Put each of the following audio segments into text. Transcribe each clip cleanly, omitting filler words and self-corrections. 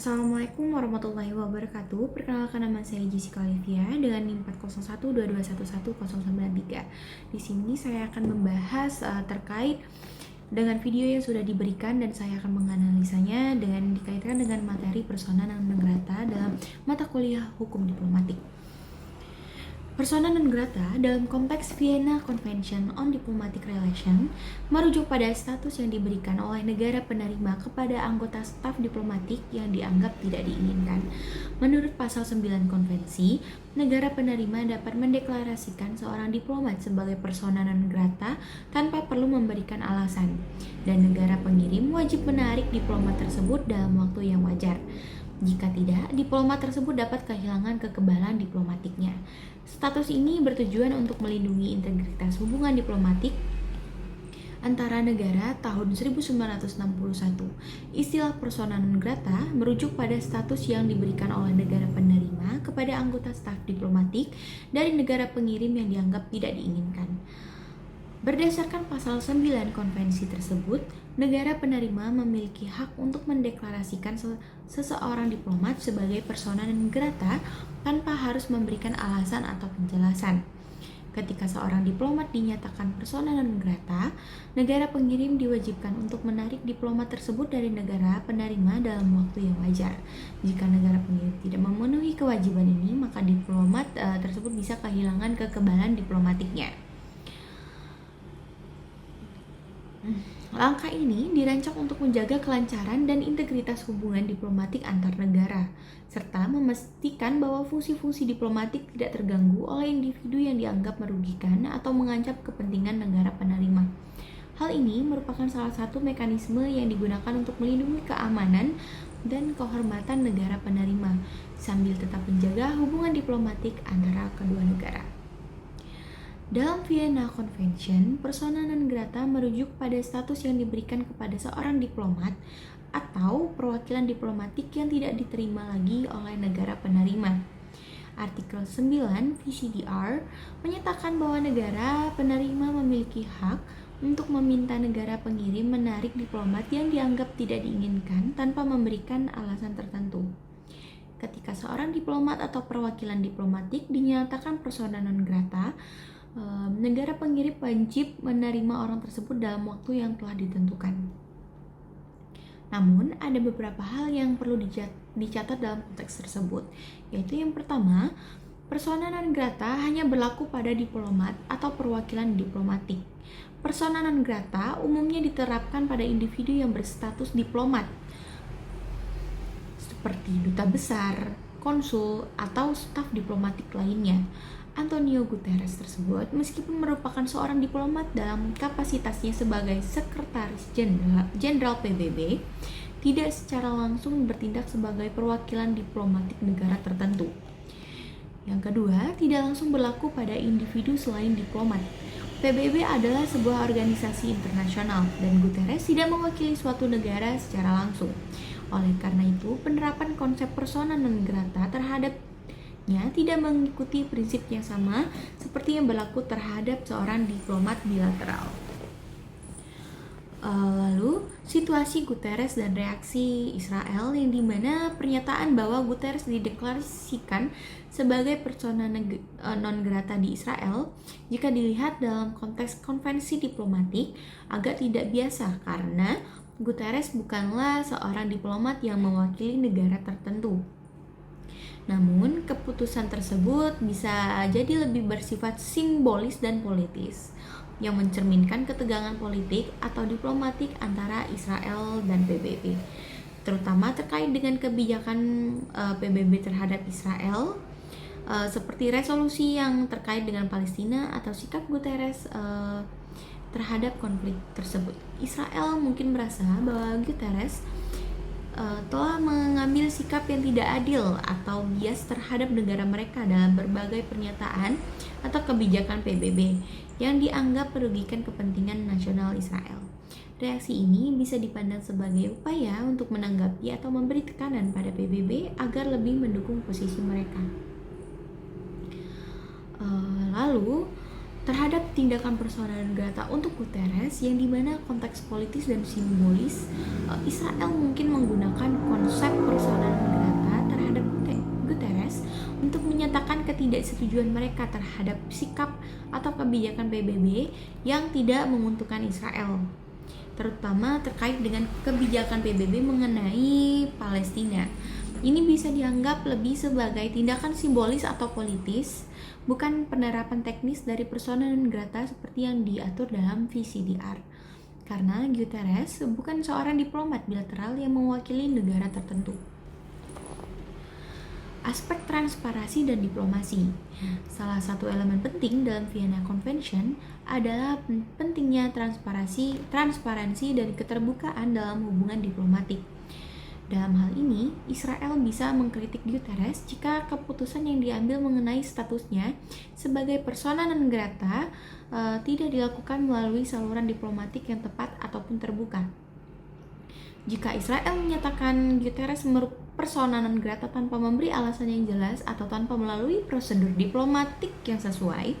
Assalamualaikum warahmatullahi wabarakatuh. Perkenalkan, nama saya Jessica Olivia dengan NIM 40122111093. Di sini saya akan membahas terkait dengan video yang sudah diberikan dan saya akan menganalisanya dengan dikaitkan dengan materi persona non grata dalam mata kuliah Hukum Diplomatik. Persona non grata dalam konteks Vienna Convention on Diplomatic Relations merujuk pada status yang diberikan oleh negara penerima kepada anggota staf diplomatik yang dianggap tidak diinginkan. Menurut pasal 9 konvensi, negara penerima dapat mendeklarasikan seorang diplomat sebagai persona non grata tanpa perlu memberikan alasan, dan negara pengirim wajib menarik diplomat tersebut dalam waktu yang wajar. Jika tidak, diplomat tersebut dapat kehilangan kekebalan diplomatiknya. Status ini bertujuan untuk melindungi integritas hubungan diplomatik antara negara tahun 1961. Istilah persona non grata merujuk pada status yang diberikan oleh negara penerima kepada anggota staf diplomatik dari negara pengirim yang dianggap tidak diinginkan. Berdasarkan pasal 9 konvensi tersebut, negara penerima memiliki hak untuk mendeklarasikan seseorang diplomat sebagai persona non grata tanpa harus memberikan alasan atau penjelasan. Ketika seorang diplomat dinyatakan persona non grata, negara pengirim diwajibkan untuk menarik diplomat tersebut dari negara penerima dalam waktu yang wajar. Jika negara pengirim tidak memenuhi kewajiban ini, maka diplomat tersebut bisa kehilangan kekebalan diplomatiknya. Langkah ini dirancang untuk menjaga kelancaran dan integritas hubungan diplomatik antar negara, serta memastikan bahwa fungsi-fungsi diplomatik tidak terganggu oleh individu yang dianggap merugikan atau mengancam kepentingan negara penerima. Hal ini merupakan salah satu mekanisme yang digunakan untuk melindungi keamanan dan kehormatan negara penerima, sambil tetap menjaga hubungan diplomatik antara kedua negara. Dalam Vienna Convention, persona non grata merujuk pada status yang diberikan kepada seorang diplomat atau perwakilan diplomatik yang tidak diterima lagi oleh negara penerima. Artikel 9 VCDR menyatakan bahwa negara penerima memiliki hak untuk meminta negara pengirim menarik diplomat yang dianggap tidak diinginkan tanpa memberikan alasan tertentu. Ketika seorang diplomat atau perwakilan diplomatik dinyatakan persona non grata, negara pengirim wajib menerima orang tersebut dalam waktu yang telah ditentukan. Namun, ada beberapa hal yang perlu dicatat dalam konteks tersebut, yaitu yang pertama, persona non grata hanya berlaku pada diplomat atau perwakilan diplomatik. Persona non grata umumnya diterapkan pada individu yang berstatus diplomat, seperti duta besar, konsul, atau staf diplomatik lainnya. Antonio Guterres tersebut, meskipun merupakan seorang diplomat dalam kapasitasnya sebagai Sekretaris Jenderal PBB, tidak secara langsung bertindak sebagai perwakilan diplomatik negara tertentu. Yang kedua, tidak langsung berlaku pada individu selain diplomat. PBB adalah sebuah organisasi internasional dan Guterres tidak mewakili suatu negara secara langsung. Oleh karena itu, penerapan konsep persona non grata terhadapnya tidak mengikuti prinsip yang sama seperti yang berlaku terhadap seorang diplomat bilateral. Lalu, situasi Guterres dan reaksi Israel, yang dimana pernyataan bahwa Guterres dideklarasikan sebagai persona non grata di Israel, jika dilihat dalam konteks konvensi diplomatik, agak tidak biasa karena Guterres bukanlah seorang diplomat yang mewakili negara tertentu. Namun, keputusan tersebut bisa jadi lebih bersifat simbolis dan politis, yang mencerminkan ketegangan politik atau diplomatik antara Israel dan PBB, terutama terkait dengan kebijakan PBB terhadap Israel, seperti resolusi yang terkait dengan Palestina atau sikap Guterres terhadap konflik tersebut. Israel mungkin merasa bahwa Guterres telah mengambil sikap yang tidak adil atau bias terhadap negara mereka dalam berbagai pernyataan atau kebijakan PBB yang dianggap merugikan kepentingan nasional Israel. Reaksi ini bisa dipandang sebagai upaya untuk menanggapi atau memberi tekanan pada PBB agar lebih mendukung posisi mereka. Lalu, terhadap tindakan persona non grata untuk Guterres, yang dimana konteks politis dan simbolis Israel mungkin menggunakan konsep persona non grata terhadap Guterres untuk menyatakan ketidaksetujuan mereka terhadap sikap atau kebijakan PBB yang tidak menguntungkan Israel, terutama terkait dengan kebijakan PBB mengenai Palestina. Ini bisa dianggap lebih sebagai tindakan simbolis atau politis, bukan penerapan teknis dari persona non grata seperti yang diatur dalam VCDR. Karena Guterres bukan seorang diplomat bilateral yang mewakili negara tertentu. Aspek transparansi dan diplomasi. Salah satu elemen penting dalam Vienna Convention adalah pentingnya transparansi dan keterbukaan dalam hubungan diplomatik. Dalam hal ini, Israel bisa mengkritik Guterres jika keputusan yang diambil mengenai statusnya sebagai persona non grata tidak dilakukan melalui saluran diplomatik yang tepat ataupun terbuka. Jika Israel menyatakan Guterres persona non grata tanpa memberi alasan yang jelas atau tanpa melalui prosedur diplomatik yang sesuai,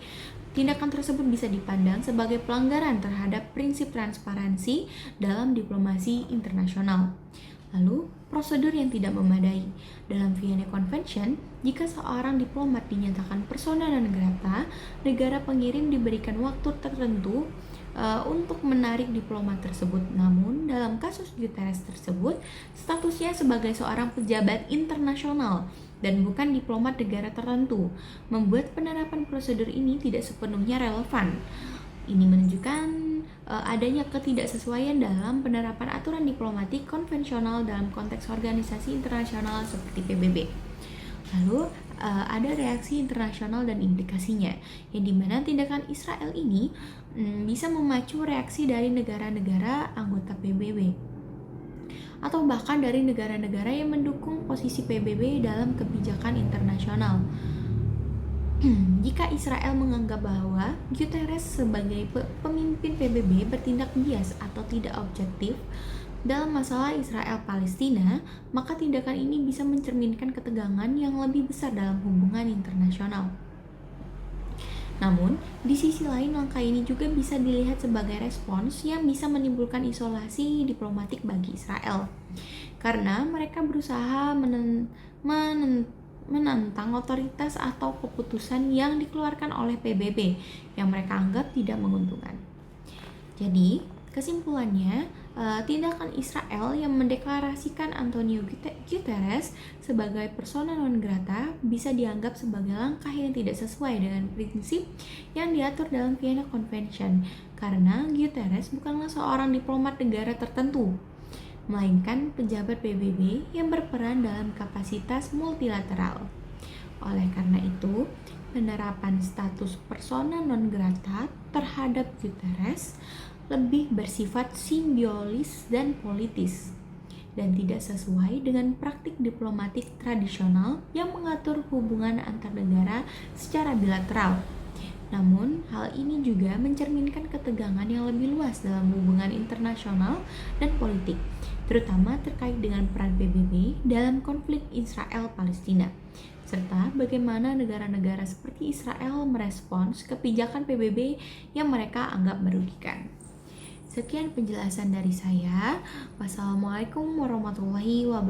tindakan tersebut bisa dipandang sebagai pelanggaran terhadap prinsip transparansi dalam diplomasi internasional. Lalu, prosedur yang tidak memadai. Dalam Vienna Convention, jika seorang diplomat dinyatakan persona non grata, negara pengirim diberikan waktu tertentu untuk menarik diplomat tersebut. Namun, dalam kasus Guterres tersebut, statusnya sebagai seorang pejabat internasional dan bukan diplomat negara tertentu, membuat penerapan prosedur ini tidak sepenuhnya relevan. Ini menunjukkan adanya ketidaksesuaian dalam penerapan aturan diplomatik konvensional dalam konteks organisasi internasional seperti PBB. Lalu ada reaksi internasional dan implikasinya, yang dimana tindakan Israel ini bisa memacu reaksi dari negara-negara anggota PBB atau bahkan dari negara-negara yang mendukung posisi PBB dalam kebijakan internasional. Jika Israel menganggap bahwa Guterres sebagai pemimpin PBB bertindak bias atau tidak objektif dalam masalah Israel-Palestina, maka tindakan ini bisa mencerminkan ketegangan yang lebih besar dalam hubungan internasional. Namun, di sisi lain langkah ini juga bisa dilihat sebagai respons yang bisa menimbulkan isolasi diplomatik bagi Israel, karena mereka berusaha menentang otoritas atau keputusan yang dikeluarkan oleh PBB yang mereka anggap tidak menguntungkan. Jadi, kesimpulannya, tindakan Israel yang mendeklarasikan Antonio Guterres sebagai persona non grata bisa dianggap sebagai langkah yang tidak sesuai dengan prinsip yang diatur dalam Vienna Convention, karena Guterres bukanlah seorang diplomat negara tertentu, melainkan pejabat PBB yang berperan dalam kapasitas multilateral. Oleh karena itu, penerapan status persona non grata terhadap Guterres lebih bersifat simbiolis dan politis, dan tidak sesuai dengan praktik diplomatik tradisional yang mengatur hubungan antar negara secara bilateral. Namun, hal ini juga mencerminkan ketegangan yang lebih luas dalam hubungan internasional dan politik, terutama terkait dengan peran PBB dalam konflik Israel-Palestina, serta bagaimana negara-negara seperti Israel merespons kebijakan PBB yang mereka anggap merugikan. Sekian penjelasan dari saya. Wassalamualaikum warahmatullahi wabarakatuh.